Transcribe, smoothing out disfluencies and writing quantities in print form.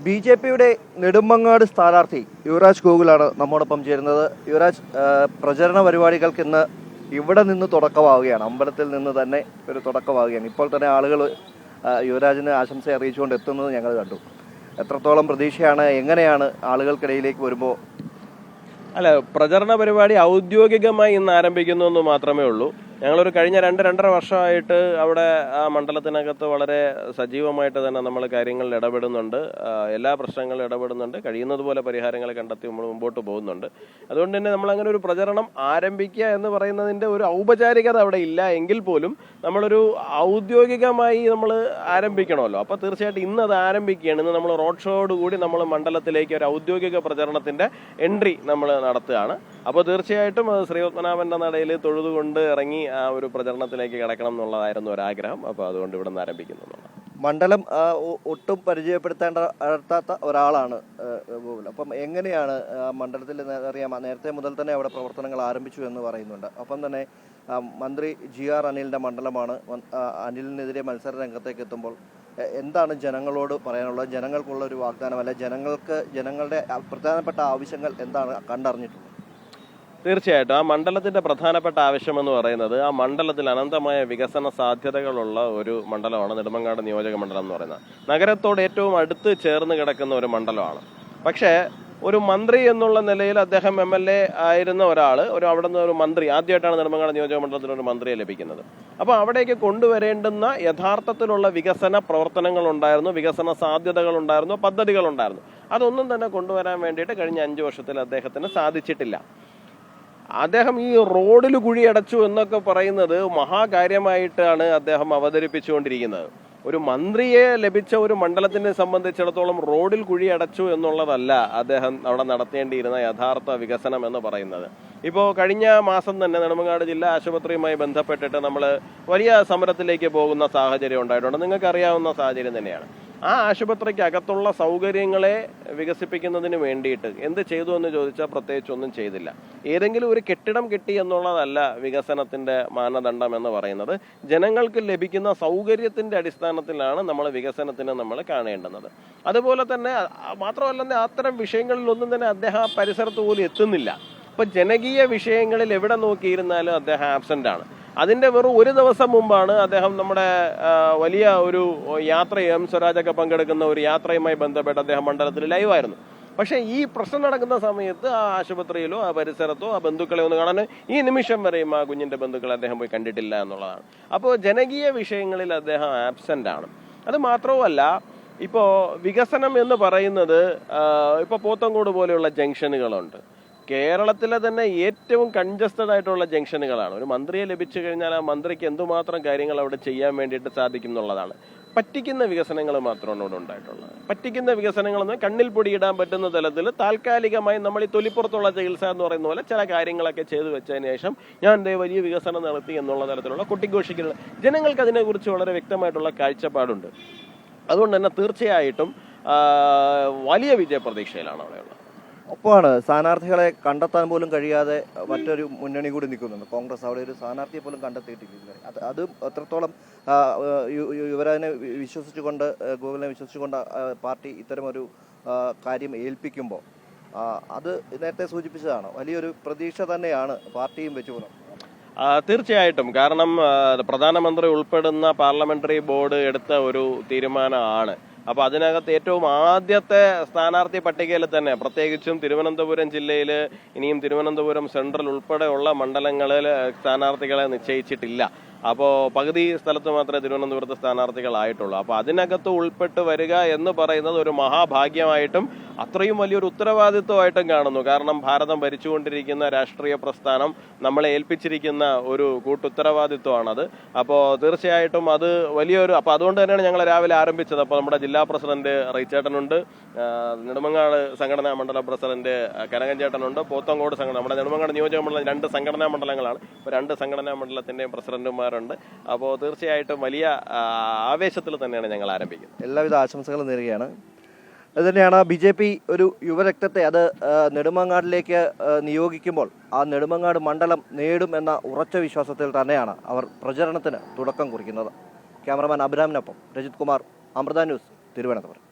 ബി.ജെ.പിയുടെ നെടുമങ്ങാട് സ്ഥാനാർത്ഥി യുവരാജ് ഗോകുലാണ് നമ്മോടൊപ്പം ചേരുന്നത്. യുവരാജ്, പ്രചരണ പരിപാടികൾക്ക് ഇന്ന് ഇവിടെ നിന്ന് തുടക്കമാവുകയാണ്, അമ്പലത്തിൽ നിന്ന് തന്നെ ഒരു തുടക്കമാവുകയാണ്. ഇപ്പോൾ തന്നെ ആളുകൾ യുവരാജിന് ആശംസ അറിയിച്ചുകൊണ്ട് എത്തുന്നത് ഞങ്ങൾ കണ്ടു. എത്രത്തോളം പ്രതീക്ഷയാണ്, എങ്ങനെയാണ് ആളുകൾക്കിടയിലേക്ക് വരുമ്പോൾ? അല്ല, പ്രചരണ പരിപാടി ഔദ്യോഗികമായി ഇന്ന് ആരംഭിക്കുന്നു എന്ന് മാത്രമേ ഉള്ളൂ. ഞങ്ങളൊരു കഴിഞ്ഞ 2-2.5 വർഷമായിട്ട് അവിടെ ആ മണ്ഡലത്തിനകത്ത് വളരെ സജീവമായിട്ട് തന്നെ നമ്മൾ കാര്യങ്ങളിൽ ഇടപെടുന്നുണ്ട്. എല്ലാ പ്രശ്നങ്ങളും ഇടപെടുന്നുണ്ട്. കഴിയുന്നത് പോലെ പരിഹാരങ്ങൾ കണ്ടെത്തി നമ്മൾ മുമ്പോട്ട് പോകുന്നുണ്ട്. അതുകൊണ്ട് തന്നെ നമ്മളങ്ങനെ ഒരു പ്രചരണം ആരംഭിക്കുക എന്ന് പറയുന്നതിൻ്റെ ഒരു ഔപചാരികത അവിടെ ഇല്ല എങ്കിൽ പോലും നമ്മളൊരു ഔദ്യോഗികമായി നമ്മൾ ആരംഭിക്കണമല്ലോ. അപ്പോൾ തീർച്ചയായിട്ടും ഇന്ന് അത് ആരംഭിക്കുകയാണ്. ഇന്ന് നമ്മൾ റോഡ് ഷോയോട് കൂടി നമ്മൾ മണ്ഡലത്തിലേക്ക് ഒരു ഔദ്യോഗിക പ്രചരണത്തിൻ്റെ എൻട്രി നമ്മൾ നടത്തുകയാണ്. അപ്പോൾ തീർച്ചയായിട്ടും ശ്രീപത്മനാഭൻ്റെ നടയിൽ തൊഴുതുകൊണ്ട് ഇറങ്ങി ആ ഒരു പ്രചരണത്തിലേക്ക് കിടക്കണം എന്നുള്ളതായിരുന്നു ഒരാഗ്രഹം. അപ്പോൾ അതുകൊണ്ട് ഇവിടെ നിന്ന് ആരംഭിക്കുന്നു. മണ്ഡലം ഒട്ടും പരിചയപ്പെടുത്തേണ്ടാത്ത ഒരാളാണ് ഗോകുൽ. അപ്പം എങ്ങനെയാണ് മണ്ഡലത്തിൽ അറിയാം, നേരത്തെ മുതൽ തന്നെ അവിടെ പ്രവർത്തനങ്ങൾ ആരംഭിച്ചു എന്ന് പറയുന്നുണ്ട്. അപ്പം തന്നെ മന്ത്രി GR അനിലിൻ്റെ മണ്ഡലമാണ്. അനിലിനെതിരെ മത്സര രംഗത്തേക്ക് എത്തുമ്പോൾ എന്താണ് ജനങ്ങളോട് പറയാനുള്ളത്? ജനങ്ങൾക്കുള്ള ഒരു വാഗ്ദാനം, അല്ലെ ജനങ്ങളുടെ പ്രധാനപ്പെട്ട ആവശ്യങ്ങൾ എന്താണ് കണ്ടറിഞ്ഞിട്ടുള്ളത്? തീർച്ചയായിട്ടും ആ മണ്ഡലത്തിന്റെ പ്രധാനപ്പെട്ട ആവശ്യമെന്ന് പറയുന്നത് ആ മണ്ഡലത്തിൽ അനന്തമായ വികസന സാധ്യതകളുള്ള ഒരു മണ്ഡലമാണ് നെടുമങ്ങാട് നിയോജക മണ്ഡലം എന്ന് പറയുന്നത്. നഗരത്തോട് ഏറ്റവും അടുത്ത് ചേർന്ന് കിടക്കുന്ന ഒരു മണ്ഡലമാണ്. പക്ഷേ ഒരു മന്ത്രി എന്നുള്ള നിലയിൽ അദ്ദേഹം MLA ആയിരുന്ന ഒരാൾ, അവിടെ നിന്ന് ഒരു മന്ത്രി ആദ്യമായിട്ടാണ് നെടുമങ്ങാട് നിയോജക മണ്ഡലത്തിൽ ഒരു മന്ത്രിയെ ലഭിക്കുന്നത്. അപ്പോൾ അവിടേക്ക് കൊണ്ടുവരേണ്ടുന്ന യഥാർത്ഥത്തിലുള്ള വികസന പ്രവർത്തനങ്ങൾ ഉണ്ടായിരുന്നു, വികസന സാധ്യതകൾ ഉണ്ടായിരുന്നു, പദ്ധതികൾ ഉണ്ടായിരുന്നു. അതൊന്നും തന്നെ കൊണ്ടുവരാൻ വേണ്ടിയിട്ട് കഴിഞ്ഞ 5 വർഷത്തിൽ അദ്ദേഹത്തിന് സാധിച്ചിട്ടില്ല. അദ്ദേഹം ഈ റോഡിൽ കുഴിയടച്ചു എന്നൊക്കെ പറയുന്നത് മഹാകാര്യമായിട്ടാണ് അദ്ദേഹം അവതരിപ്പിച്ചുകൊണ്ടിരിക്കുന്നത്. ഒരു മന്ത്രിയെ ലഭിച്ച ഒരു മണ്ഡലത്തിനെ സംബന്ധിച്ചിടത്തോളം റോഡിൽ കുഴിയടച്ചു എന്നുള്ളതല്ല അദ്ദേഹം അവിടെ നടത്തേണ്ടിയിരുന്ന യഥാർത്ഥ വികസനം എന്ന് പറയുന്നത്. ഇപ്പോൾ കഴിഞ്ഞ മാസം തന്നെ നെടുമങ്ങാട് ജില്ലാ ആശുപത്രിയുമായി ബന്ധപ്പെട്ടിട്ട് നമ്മൾ വലിയ സമരത്തിലേക്ക് പോകുന്ന സാഹചര്യം ഉണ്ടായിട്ടുണ്ട്. നിങ്ങൾക്ക് അറിയാവുന്ന സാഹചര്യം തന്നെയാണ്. ആ ആശുപത്രിക്ക് അകത്തുള്ള സൗകര്യങ്ങളെ വികസിപ്പിക്കുന്നതിന് വേണ്ടിയിട്ട് എന്ത് ചെയ്തു എന്ന് ചോദിച്ചാൽ പ്രത്യേകിച്ചൊന്നും ചെയ്തില്ല. ഏതെങ്കിലും ഒരു കെട്ടിടം കിട്ടി എന്നുള്ളതല്ല വികസനത്തിൻ്റെ മാനദണ്ഡം എന്ന് പറയുന്നത്. ജനങ്ങൾക്ക് ലഭിക്കുന്ന സൗകര്യത്തിൻ്റെ അടിസ്ഥാനത്തിലാണ് നമ്മൾ വികസനത്തിന് നമ്മൾ കാണേണ്ടുന്നത്. അതുപോലെ തന്നെ മാത്രമല്ല, അത്തരം വിഷയങ്ങളിലൊന്നും തന്നെ അദ്ദേഹം പരിസരത്ത് പോലും എത്തുന്നില്ല. ഇപ്പം ജനകീയ വിഷയങ്ങളിൽ എവിടെ നോക്കിയിരുന്നാലും അദ്ദേഹം ആബ്സെൻ്റ് ആണ്. അതിൻ്റെ വെറും ഒരു ദിവസം മുമ്പാണ് അദ്ദേഹം നമ്മുടെ വലിയ ഒരു യാത്ര, സ്വരാജൊക്കെ പങ്കെടുക്കുന്ന ഒരു യാത്രയുമായി ബന്ധപ്പെട്ട് അദ്ദേഹം മണ്ഡലത്തിൽ ലൈവായിരുന്നു. പക്ഷേ ഈ പ്രശ്നം നടക്കുന്ന സമയത്ത് ആ ആശുപത്രിയിലോ ആ പരിസരത്തോ ആ ബന്ധുക്കളെ ഒന്ന് കാണാൻ ഈ നിമിഷം വരെയും ആ കുഞ്ഞിൻ്റെ ബന്ധുക്കളെ അദ്ദേഹം പോയി കണ്ടിട്ടില്ല എന്നുള്ളതാണ്. അപ്പോൾ ജനകീയ വിഷയങ്ങളിൽ അദ്ദേഹം ആബ്സെൻ്റ് ആണ്. അത് മാത്രവുമല്ല, ഇപ്പോൾ വികസനം എന്ന് പറയുന്നത് ഇപ്പോൾ പോത്തങ്കോട് പോലെയുള്ള ജംഗ്ഷനുകളുണ്ട്. കേരളത്തിലെ തന്നെ ഏറ്റവും കൺജസ്റ്റഡ് ആയിട്ടുള്ള ജംഗ്ഷനുകളാണ്. ഒരു മന്ത്രിയെ ലഭിച്ചു കഴിഞ്ഞാൽ ആ മന്ത്രിക്ക് എന്തുമാത്രം കാര്യങ്ങൾ അവിടെ ചെയ്യാൻ വേണ്ടിയിട്ട് സാധിക്കും എന്നുള്ളതാണ്. പറ്റിക്കുന്ന വികസനങ്ങൾ മാത്രമാണ് ഇവിടെ ഉണ്ടായിട്ടുള്ളത്. പറ്റിക്കുന്ന വികസനങ്ങളെന്ന് കണ്ണിൽ പൊടിയിടാൻ പറ്റുന്ന തലത്തിൽ താൽക്കാലികമായി നമ്മൾ ഈ തൊലിപ്പുറത്തുള്ള ചികിത്സ എന്ന് പറയുന്ന പോലെ ചില കാര്യങ്ങളൊക്കെ ചെയ്തു വെച്ചതിന് ശേഷം ഞാൻ വലിയ വികസനം നടത്തി എന്നുള്ള തരത്തിലുള്ള കൊട്ടിഘോഷിക്കുന്ന ജനങ്ങൾക്ക് അതിനെക്കുറിച്ച് വളരെ വ്യക്തമായിട്ടുള്ള കാഴ്ചപ്പാടുണ്ട്. അതുകൊണ്ട് തന്നെ തീർച്ചയായിട്ടും വലിയ വിജയപ്രതീക്ഷയിലാണ് അവിടെയുള്ളത്. ഒപ്പമാണ് സ്ഥാനാർത്ഥികളെ കണ്ടെത്താൻ പോലും കഴിയാതെ മറ്റൊരു മുന്നണി കൂടി നിൽക്കുന്നുണ്ട്, കോൺഗ്രസ്. അവിടെ ഒരു സ്ഥാനാർത്ഥിയെ പോലും കണ്ടെത്തിയിട്ടില്ല. അത് എത്രത്തോളം യുവരാജിനെ വിശ്വസിച്ചുകൊണ്ട്, ഗോകുലിനെ വിശ്വസിച്ചുകൊണ്ട് പാർട്ടി ഇത്തരമൊരു കാര്യം ഏൽപ്പിക്കുമ്പോൾ അത് നേരത്തെ സൂചിപ്പിച്ചതാണ്, വലിയൊരു പ്രതീക്ഷ തന്നെയാണ് പാർട്ടിയും വെച്ചു പോകുന്നത്. തീർച്ചയായിട്ടും. കാരണം പ്രധാനമന്ത്രി ഉൾപ്പെടുന്ന പാർലമെന്ററി ബോർഡ് എടുത്ത ഒരു തീരുമാനമാണ്. അപ്പോൾ അതിനകത്ത് ഏറ്റവും ആദ്യത്തെ സ്ഥാനാർത്ഥി പട്ടികയിൽ തന്നെ പ്രത്യേകിച്ചും തിരുവനന്തപുരം ജില്ലയിൽ ഇനിയും തിരുവനന്തപുരം സെൻട്രൽ ഉൾപ്പെടെയുള്ള മണ്ഡലങ്ങളിൽ സ്ഥാനാർത്ഥികളെ നിശ്ചയിച്ചിട്ടില്ല. അപ്പോൾ പകുതി സ്ഥലത്ത് മാത്രമേ തിരുവനന്തപുരത്ത് സ്ഥാനാർത്ഥികളായിട്ടുള്ളൂ. അപ്പോൾ അതിനകത്ത് ഉൾപ്പെട്ട് വരിക എന്ന് പറയുന്നത് ഒരു മഹാഭാഗ്യമായിട്ടും അത്രയും വലിയൊരു ഉത്തരവാദിത്വമായിട്ടും കാണുന്നു. കാരണം ഭാരതം ഭരിച്ചുകൊണ്ടിരിക്കുന്ന രാഷ്ട്രീയ പ്രസ്ഥാനം നമ്മളെ ഏൽപ്പിച്ചിരിക്കുന്ന ഒരു കൂട്ടുത്തരവാദിത്വമാണത്. അപ്പോൾ തീർച്ചയായിട്ടും അത് വലിയൊരു, അപ്പോൾ അതുകൊണ്ട് തന്നെയാണ് ഞങ്ങൾ രാവിലെ ആരംഭിച്ചത്. അപ്പോൾ നമ്മുടെ ജില്ലാ പ്രസിഡന്റ് റൈച്ചേട്ടനുണ്ട്, നെടുമങ്ങാട് സംഘടനാ മണ്ഡല പ്രസിഡന്റ് കനകഞ്ചേട്ടനുണ്ട്, പോത്തങ്കോട് നമ്മുടെ നെടുമങ്ങാട് നിയോജക മണ്ഡലം 2 സംഘടനാ മണ്ഡലങ്ങളാണ്. ഇപ്പോൾ 2 സംഘടനാ മണ്ഡലത്തിൻ്റെയും പ്രസിഡന്റുമാർ ഉണ്ട്. അപ്പോൾ തീർച്ചയായിട്ടും വലിയ ആവേശത്തിൽ തന്നെയാണ് ഞങ്ങൾ ആരംഭിക്കുന്നത്. എല്ലാവിധ ആശംസകളും നേരുകയാണ്. അതുതന്നെയാണ് BJP ഒരു യുവരക്തത്തെ അത് നെടുമങ്ങാടിലേക്ക് നിയോഗിക്കുമ്പോൾ ആ നെടുമങ്ങാട് മണ്ഡലം നേടും എന്ന ഉറച്ച വിശ്വാസത്തിൽ തന്നെയാണ് അവർ പ്രചരണത്തിന് തുടക്കം കുറിക്കുന്നത്. ക്യാമറമാൻ അബ്രാമിനൊപ്പം രജിത് കുമാർ, അമൃത ന്യൂസ്, തിരുവനന്തപുരം.